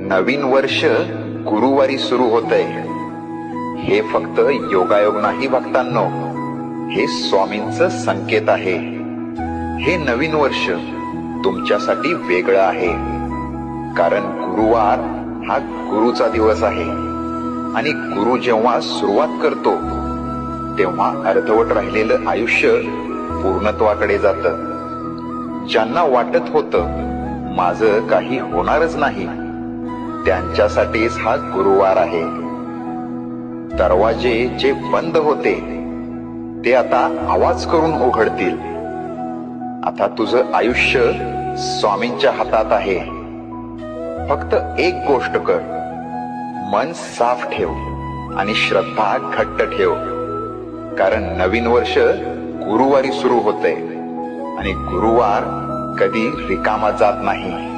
नवीन वर्ष गुरुवारी सुरू होतंय. हे फक्त योगायोग नाही भक्तांनो, हे स्वामींचं संकेत आहे. हे नवीन वर्ष तुमच्यासाठी वेगळं आहे, कारण गुरुवार हा गुरुचा दिवस आहे. आणि गुरु जेव्हा सुरुवात करतो तेव्हा अर्धवट राहिलेलं आयुष्य पूर्णत्वाकडे जातं. ज्यांना वाटत होतं माझं काही होणारच नाही, त्यांच्यासाठीच हा गुरुवार आहे. दरवाजे जे बंद होते ते आता आवाज करून उघडतील. आता तुझं आयुष्य स्वामींच्या हातात आहे. फक्त एक गोष्ट कर, मन साफ ठेव आणि श्रद्धा घट्ट ठेव, कारण नवीन वर्ष गुरुवारी सुरू होतंय आणि गुरुवार कधी रिकामा जात नाही.